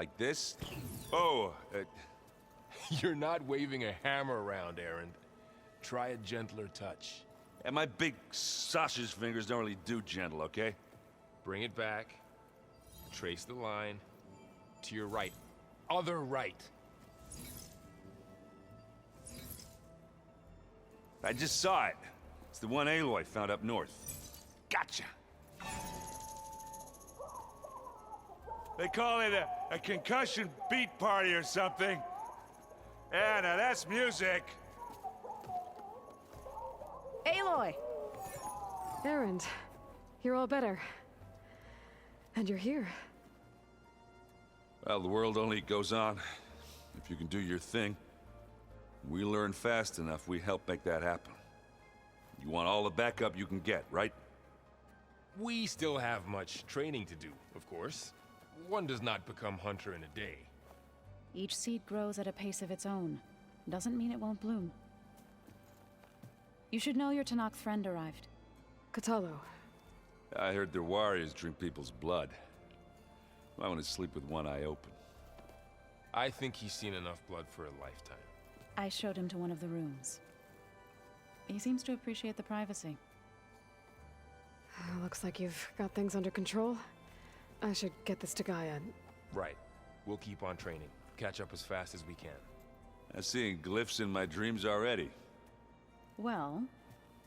Like this? Oh, You're not waving a hammer around, Errand. Try a gentler touch. and my big sausage fingers don't really do gentle, okay? Bring it back. Trace the line. To your right. Other right. I just saw it. It's the one Aloy found up north. Gotcha! They call it a concussion beat party or something. Yeah, now that's music. Aloy! Errand, you're all better. And you're here. Well, the world only goes on if you can do your thing. We learn fast enough, we help make that happen. You want all the backup you can get, right? We still have much training to do, of course. One does not become hunter in a day. Each seed grows at a pace of its own. Doesn't mean it won't bloom. You should know your Tanakh friend arrived. Katalo. I heard their warriors drink people's blood. I want to sleep with one eye open. I think he's seen enough blood for a lifetime. I showed him to one of the rooms. He seems to appreciate the privacy. Looks like you've got things under control. I should get this to Gaia. Right. We'll keep on training. Catch up as fast as we can. I'm seeing glyphs in my dreams already. Well,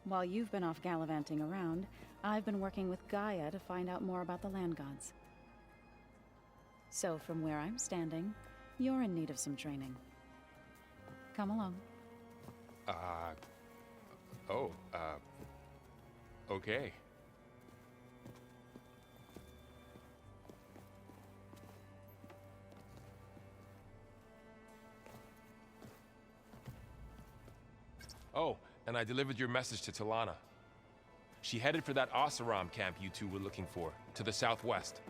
while you've been off gallivanting around, I've been working with Gaia to find out more about the land gods. So from where I'm standing, you're in need of some training. Come along. Okay. Oh, and I delivered your message to Talana. She headed for that Oseram camp you two were looking for, to the southwest.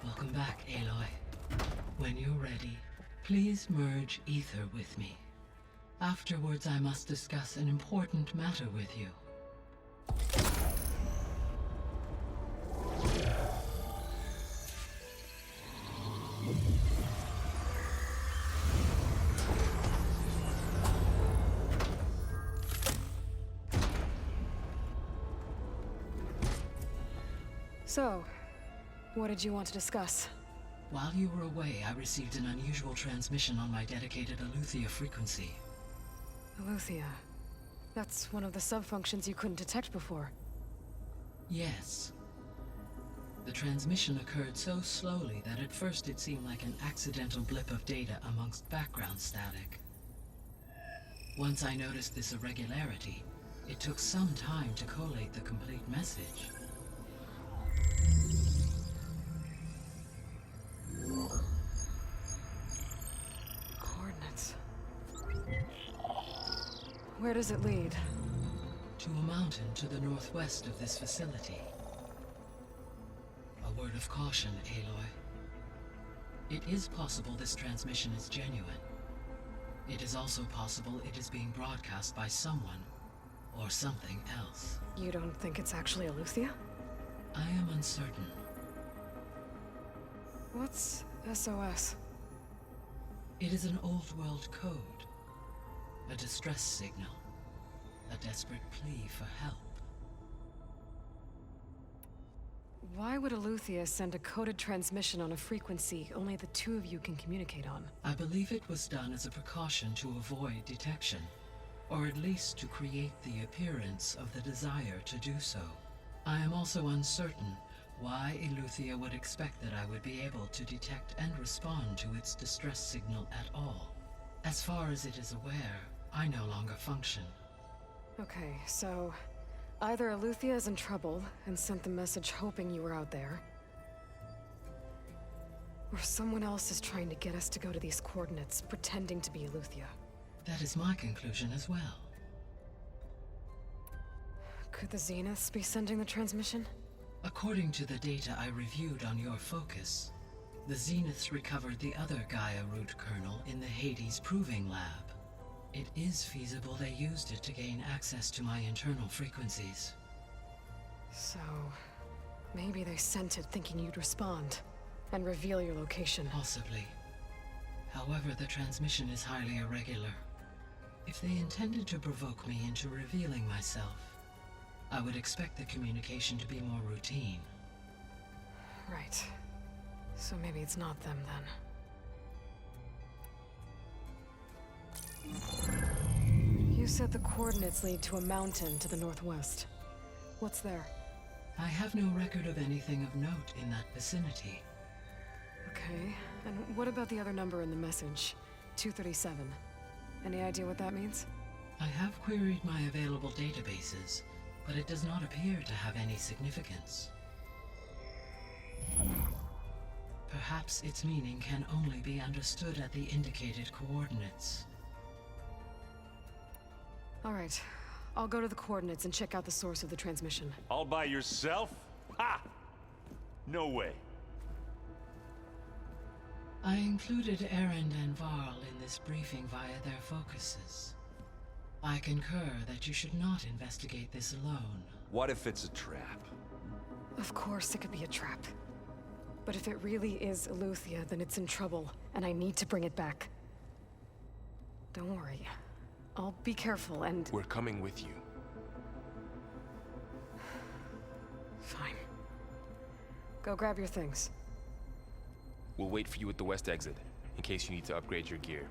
Welcome back, Aloy. When you're ready, please merge ether with me. Afterwards, I must discuss an important matter with you. So, what did you want to discuss? While you were away, I received an unusual transmission on my dedicated Aletheia frequency. Aletheia. That's one of the sub-functions you couldn't detect before. Yes. The transmission occurred so slowly that at first it seemed like an accidental blip of data amongst background static. Once I noticed this irregularity, it took some time to collate the complete message. Coordinates. Where does it lead? To a mountain to the northwest of this facility. A word of caution, Aloy. It is possible this transmission is genuine. It is also possible it is being broadcast by someone or something else. You don't think it's actually Aletheia? I am uncertain. What's SOS? It is an old world code. A distress signal. A desperate plea for help. Why would Aletheia send a coded transmission on a frequency only the two of you can communicate on? I believe it was done as a precaution to avoid detection, or at least to create the appearance of the desire to do so. I am also uncertain why Aletheia would expect that I would be able to detect and respond to its distress signal at all. As far as it is aware, I no longer function. Okay, so either Aletheia is in trouble and sent the message hoping you were out there, or someone else is trying to get us to go to these coordinates, pretending to be Aletheia. That is my conclusion as well. Could the Zeniths be sending the transmission? According to the data I reviewed on your focus, The Zeniths recovered the other Gaia root kernel in the Hades Proving Lab. It is feasible they used it to gain access to my internal frequencies. So, maybe they sent it thinking you'd respond and reveal your location. Possibly. However, the transmission is highly irregular. If they intended to provoke me into revealing myself, I would expect the communication to be more routine. Right. So maybe it's not them then. You said the coordinates lead to a mountain to the northwest. What's there? I have no record of anything of note in that vicinity. Okay, and what about the other number in the message? 237. Any idea what that means? I have queried my available databases, but it does not appear to have any significance. Perhaps its meaning can only be understood at the indicated coordinates. All right, I'll go to the coordinates and check out the source of the transmission. All by yourself? Ha! No way. I included Erend and Varl in this briefing via their focuses. I concur that you should not investigate this alone. What if it's a trap? Of course it could be a trap. But if it really is Aleuther, then it's in trouble, and I need to bring it back. Don't worry. I'll be careful and... We're coming with you. Fine. Go grab your things. We'll wait for you at the west exit, in case you need to upgrade your gear.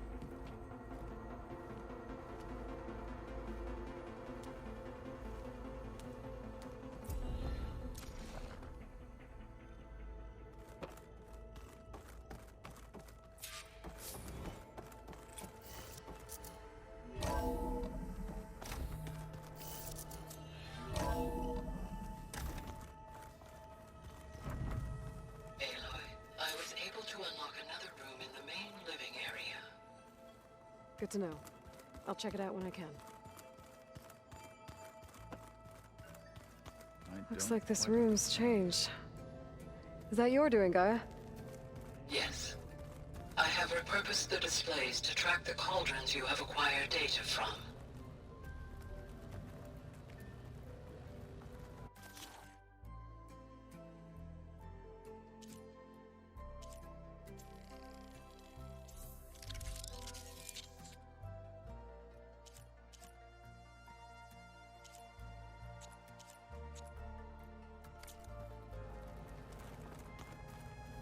Aloy, I was able to unlock another room in the main living area. Good to know. I'll check it out when I can. Looks like this room's changed. Is that your doing, Gaia? Yes. I have repurposed the displays to track the cauldrons you have acquired data from.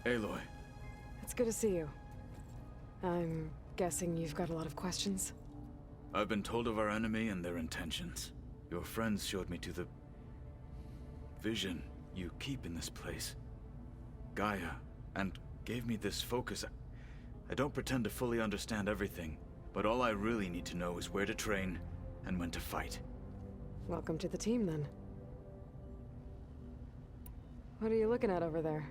Aloy, It's good to see you. I'm guessing you've got a lot of questions? I've been told of our enemy and their intentions. Your friends showed me to the vision you keep in this place, Gaia, and gave me this focus. I don't pretend to fully understand everything, but all I really need to know is where to train and when to fight. Welcome to the team, then. What are you looking at over there?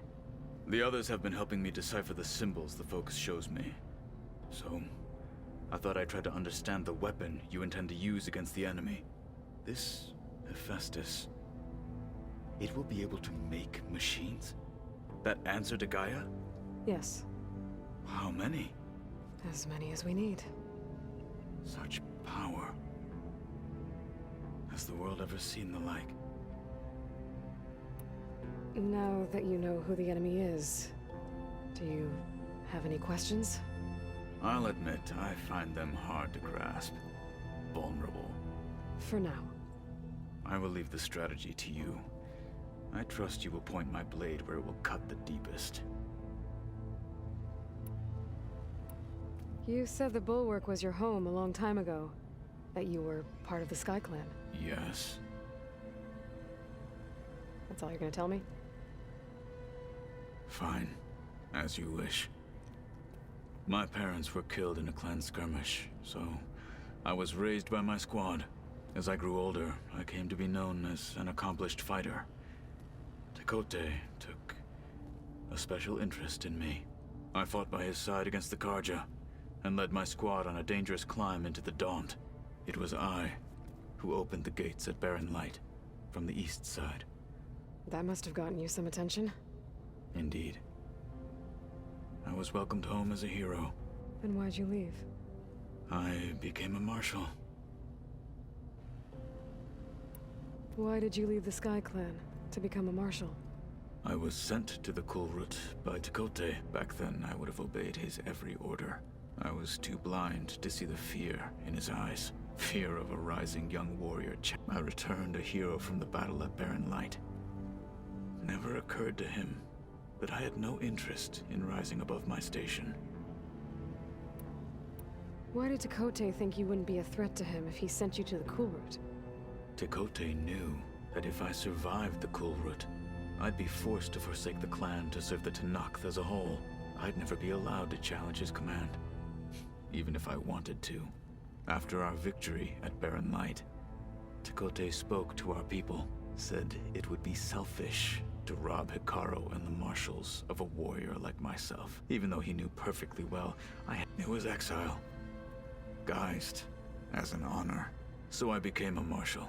The others have been helping me decipher the symbols the focus shows me. So, I thought I'd try to understand the weapon you intend to use against the enemy. This Hephaestus, it will be able to make machines? That answer to Gaia? Yes, How many? as many as we need. Such power. Has the world ever seen the like? Now that you know who the enemy is, do you have any questions? I'll admit, I find them hard to grasp. Vulnerable. For now. I will leave the strategy to you. I trust you will point my blade where it will cut the deepest. You said the Bulwark was your home a long time ago. That you were part of the Sky Clan. Yes. That's all you're gonna tell me? Fine. As you wish. My parents were killed in a clan skirmish, so I was raised by my squad. As I grew older, I came to be known as an accomplished fighter. Tekote took a special interest in me. I fought by his side against the Karja, and led my squad on a dangerous climb into the Daunt. It was I who opened the gates at Barren Light, from the east side. That must have gotten you some attention. Indeed. I was welcomed home as a hero. Then why'd you leave? I became a marshal. Why did you leave the Sky Clan to become a marshal? I was sent to the Kulrut by Tekote. Back then, I would have obeyed his every order. I was too blind to see the fear in his eyes. Fear of a rising young warrior. I returned a hero from the battle at Barren Light. Never occurred to him that I had no interest in rising above my station. Why did Tekote think you wouldn't be a threat to him if he sent you to the Kulrut? Tekote knew that if I survived the Kulrut, I'd be forced to forsake the clan to serve the Tenakth as a whole. I'd never be allowed to challenge his command, even if I wanted to. After our victory at Barren Light, Tekote spoke to our people, said it would be selfish to rob Hikaru and the marshals of a warrior like myself, even though he knew perfectly well it was exile, guised as an honor. So I became a marshal,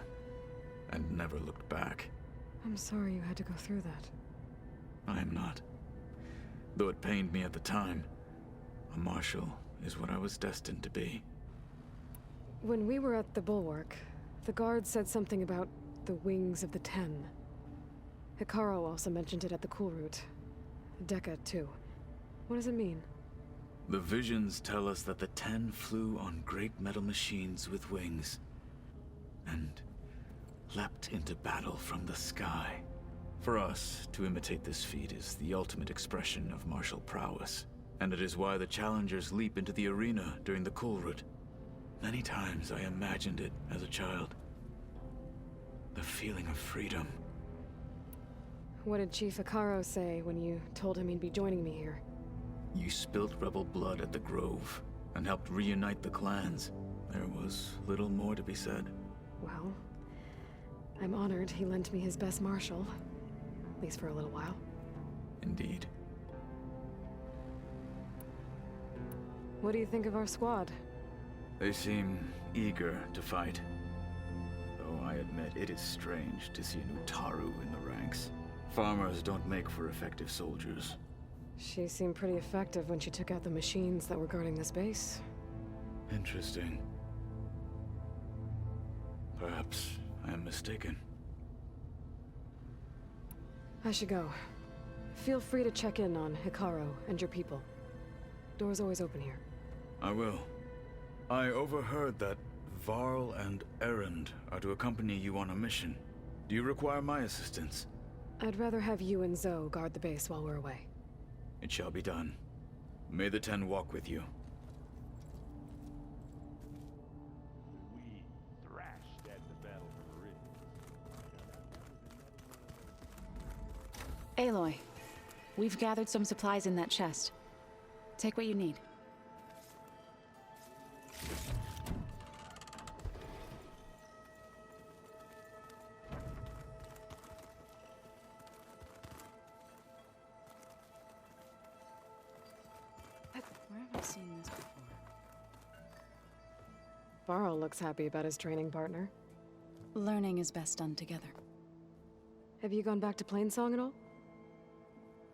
and never looked back. I'm sorry you had to go through that. I am not. Though it pained me at the time, a marshal is what I was destined to be. When we were at the Bulwark, the guard said something about the Wings of the Ten. Hikaru also mentioned it at the Kulrut. Dekka, too. What does it mean? The visions tell us that the Ten flew on great metal machines with wings, and leapt into battle from the sky. For us, to imitate this feat is the ultimate expression of martial prowess, and it is why the challengers leap into the arena during the Kulrut. Many times I imagined it as a child. The feeling of freedom. What did Chief Hikaru say when you told him he'd be joining me here? You spilt rebel blood at the Grove, and helped reunite the clans. There was little more to be said. Well, I'm honored he lent me his best marshal. At least for a little while. Indeed. What do you think of our squad? They seem eager to fight. Though I admit it is strange to see an Utaru in the ranks. Farmers don't make for effective soldiers. She seemed pretty effective when she took out the machines that were guarding this base. Interesting. Perhaps I am mistaken. I should go. Feel free to check in on Hikaru and your people. Door's always open here. I will. I overheard that Varl and Erend are to accompany you on a mission. Do you require my assistance? I'd rather have you and Zoe guard the base while we're away. It shall be done. May the Ten walk with you. We thrashed at the Battle for Ridge. Aloy, we've gathered some supplies in that chest. Take what you need. Where have I seen this before? Varl looks happy about his training partner. Learning is best done together. Have you gone back to Plainsong at all?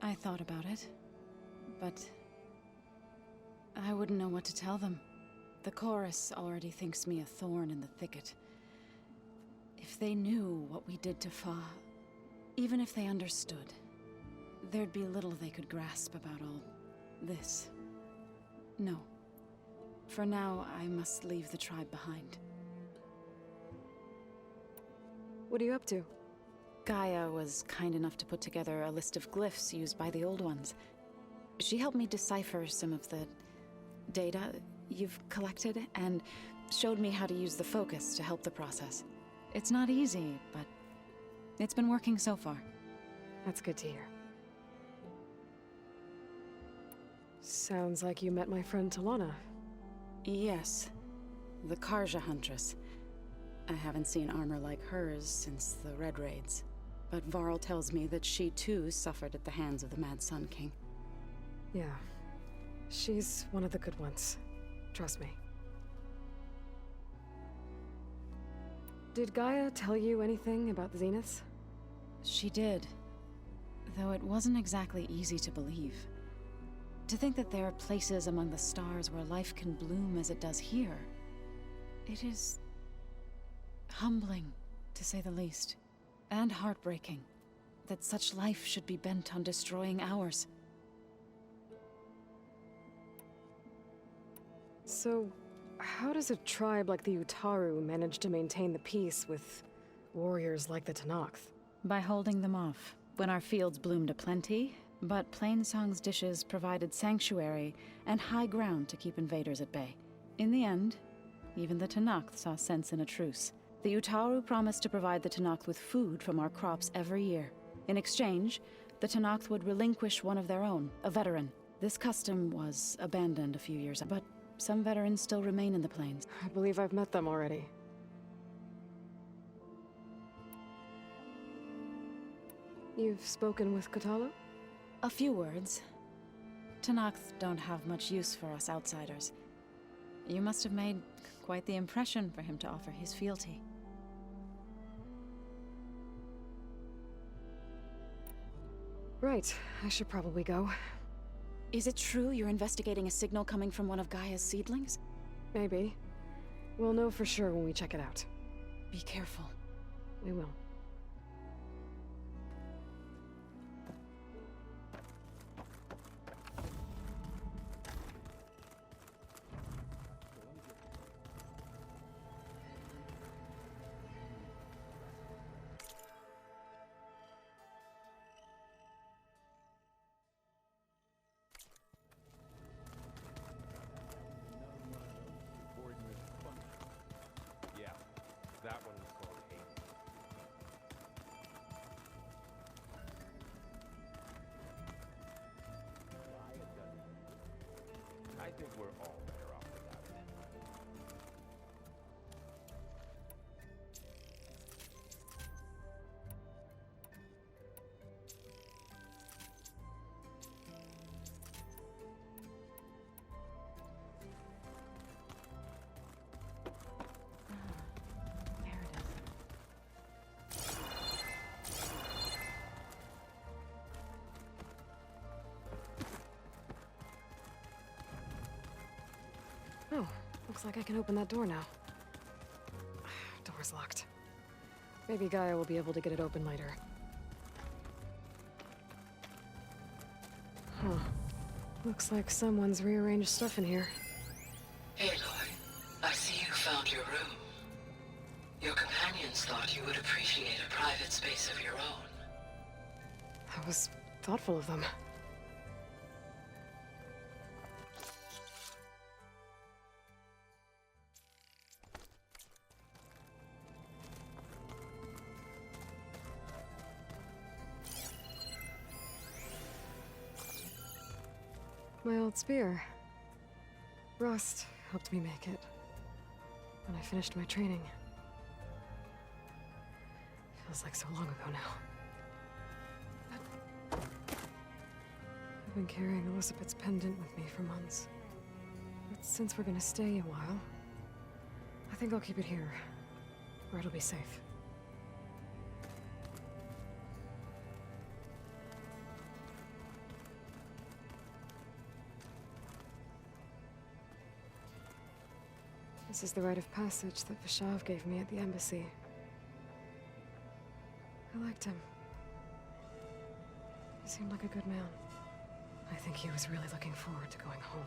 I thought about it, but I wouldn't know what to tell them. The chorus already thinks me a thorn in the thicket. If they knew what we did to Fa, even if they understood, there'd be little they could grasp about all this. No. For now, I must leave the tribe behind. What are you up to? Gaia was kind enough to put together a list of glyphs used by the Old Ones. She helped me decipher some of the data you've collected, and showed me how to use the focus to help the process. It's not easy, but it's been working so far. That's good to hear. Sounds like you met my friend Talana. Yes, the Karja Huntress. I haven't seen armor like hers since the Red Raids, but Varl tells me that she too suffered at the hands of the Mad Sun King. Yeah. She's one of the good ones. Trust me. Did Gaia tell you anything about the Zeniths? She did, though it wasn't exactly easy to believe. To think that there are places among the stars where life can bloom as it does here. It is humbling, to say the least, and heartbreaking, that such life should be bent on destroying ours. So, how does a tribe like the Utaru manage to maintain the peace with warriors like the Tenakth? By holding them off. When our fields bloomed aplenty, but Plainsong's dishes provided sanctuary and high ground to keep invaders at bay. In the end, even the Tenakth saw sense in a truce. The Utaru promised to provide the Tenakth with food from our crops every year. In exchange, the Tenakth would relinquish one of their own, a veteran. This custom was abandoned a few years ago, but some veterans still remain in the plains. I believe I've met them already. You've spoken with Kotallo? A few words. Tenakth don't have much use for us outsiders. You must have made quite the impression for him to offer his fealty. Right, I should probably go. Is it true you're investigating a signal coming from one of Gaia's seedlings? Maybe. We'll know for sure when we check it out. Be careful. We will. Yeah, that one is called Hades. I think we're all better off without it. There it is. Oh, looks like I can open that door now. Door's locked. Maybe Gaia will be able to get it open later. Huh. Looks like someone's rearranged stuff in here. Aloy, I see you found your room. Your companions thought you would appreciate a private space of your own. That was thoughtful of them. My old spear. Rust helped me make it. When I finished my training. Feels like so long ago now. I've been carrying Elizabeth's pendant with me for months. But since we're gonna stay a while, I think I'll keep it here, where it'll be safe. This is the rite of passage that Vishav gave me at the embassy. I liked him. He seemed like a good man. I think he was really looking forward to going home.